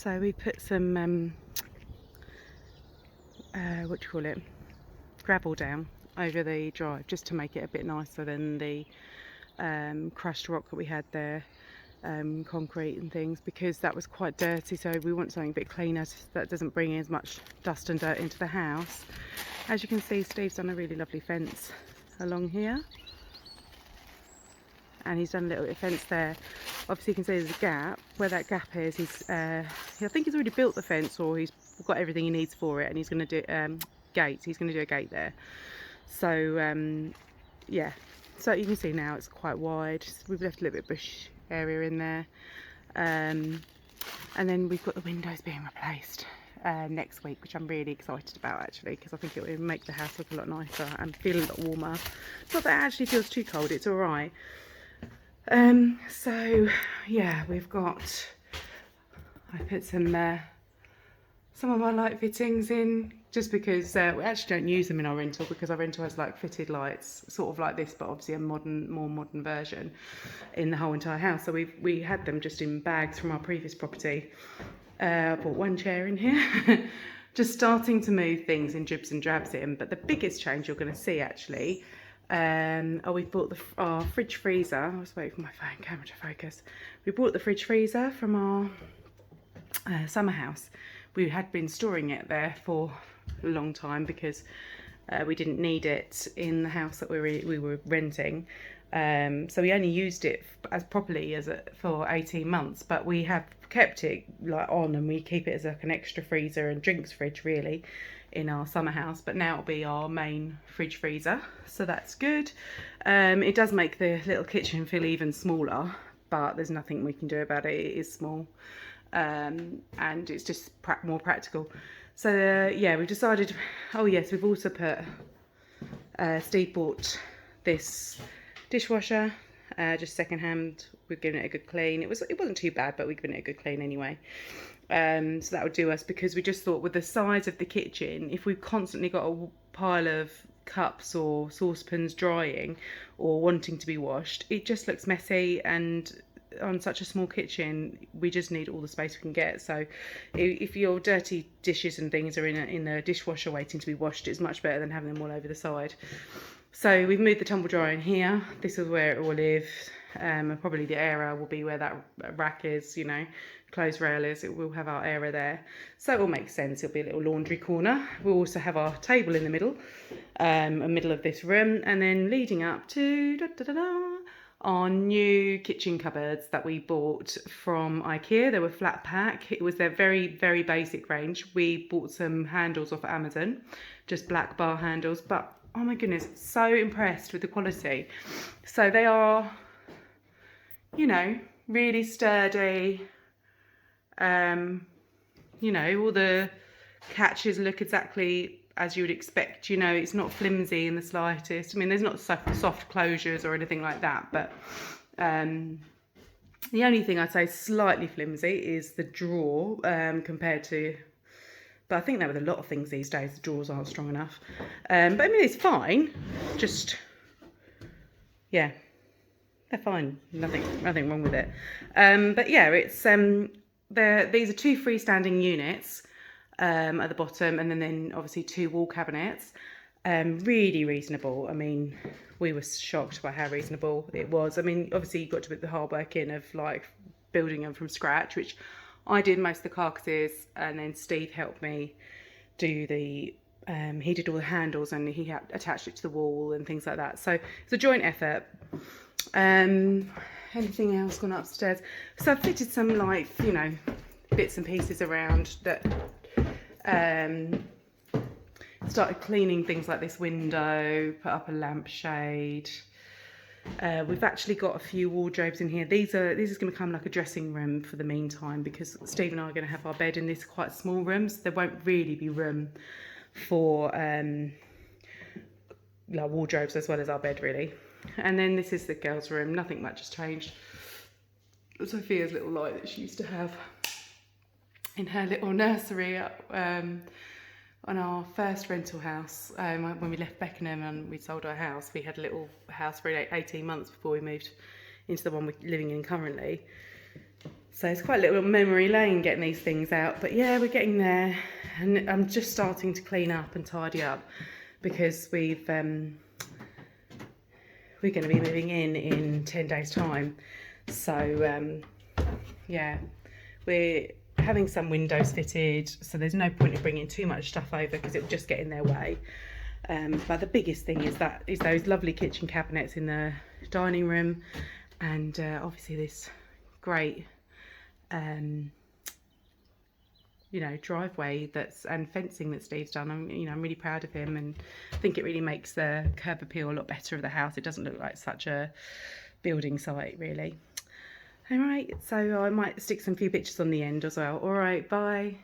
So we put some what do you call it, gravel down over the drive just to make it a bit nicer than the crushed rock that we had there, concrete and things, because that was quite dirty. So we want something a bit cleaner that doesn't bring as much dust and dirt into the house. As you can see, Steve's done a really lovely fence along here, and he's done a little bit of fence there. Obviously you can see there's a gap. Where that gap is, I think he's already built the fence, or he's got everything he needs for it, and he's going to do gates. He's going to do a gate there. So yeah, so you can see now it's quite wide. We've left a little bit of bush area in there, and then we've got the windows being replaced next week, which I'm really excited about actually, because I think it will make the house look a lot nicer and feel a lot warmer. Not that it actually feels too cold, it's all right. So yeah, we've got, I put some of my light fittings in, just because we actually don't use them in our rental, because our rental has like fitted lights sort of like this, but obviously a more modern version in the whole entire house. So we had them just in bags from our previous property. I bought one chair in here. Just starting to move things in dribs and drabs in, but the biggest change you're going to see actually, we bought our fridge freezer. I was waiting for my phone camera to focus. We bought the fridge freezer from our summer house. We had been storing it there for a long time because we didn't need it in the house that we were renting. So we only used it as properly for 18 months, but we have kept it like on, and we keep it as like an extra freezer and drinks fridge really in our summer house. But now it'll be our main fridge freezer, so that's good. It does make the little kitchen feel even smaller, but there's nothing we can do about it. It is small, and it's just more practical. So yeah, we've decided. Oh yes, we've also put Steve bought this dishwasher, just second hand. We've given it a good clean. It wasn't too bad, but we've given it a good clean anyway. So that would do us, because we just thought with the size of the kitchen, if we've constantly got a pile of cups or saucepans drying or wanting to be washed, it just looks messy, and on such a small kitchen we just need all the space we can get. So if your dirty dishes and things are in a dishwasher waiting to be washed, it's much better than having them all over the side. So we've moved the tumble dryer in here. This is where it will live, and probably the area will be where that rack is, you know, clothes rail is. It will have our area there, so it will make sense. It'll be a little laundry corner. We'll also have our table in the middle, middle of this room, and then leading up to our new kitchen cupboards that we bought from IKEA. They were flat pack. It was their very, very basic range. We bought some handles off Amazon, just black bar handles, but oh my goodness, so impressed with the quality. So they are, you know, really sturdy. You know, all the catches look exactly as you would expect. You know, it's not flimsy in the slightest. I mean, there's not soft closures or anything like that, but the only thing I'd say slightly flimsy is the drawer, compared to, but I think that with a lot of things these days, the drawers aren't strong enough. But I mean, it's fine. Just, yeah, they're fine. Nothing wrong with it. But yeah, it's these are two freestanding units at the bottom, and then obviously two wall cabinets. Really reasonable. I mean, we were shocked by how reasonable it was. I mean, obviously you got to put the hard work in of like building them from scratch, which I did most of the carcasses, and then Steve helped me do the, he did all the handles, and he attached it to the wall and things like that. So it's a joint effort. Anything else gone upstairs? So I fitted some, like, you know, bits and pieces around that, started cleaning things like this window, put up a lampshade. We've actually got a few wardrobes in here. This is going to become like a dressing room for the meantime, because Steve and I are going to have our bed in this quite small room, so there won't really be room for like wardrobes as well as our bed really. And then this is the girls' room. Nothing much has changed. Sophia's little light that she used to have in her little nursery on our first rental house. When we left Beckenham and we sold our house, we had a little house for 18 months before we moved into the one we're living in currently. So it's quite a little memory lane getting these things out. But yeah, we're getting there. And I'm just starting to clean up and tidy up because we're going to be moving in 10 days time. So yeah, we're having some windows fitted, so there's no point in bringing too much stuff over because it will just get in their way. But the biggest thing is those lovely kitchen cabinets in the dining room, and obviously this great driveway and fencing that Steve's done. I'm really proud of him, and I think it really makes the curb appeal a lot better of the house. It doesn't look like such a building site really. All right, so I might stick some few pictures on the end as well. All right, bye.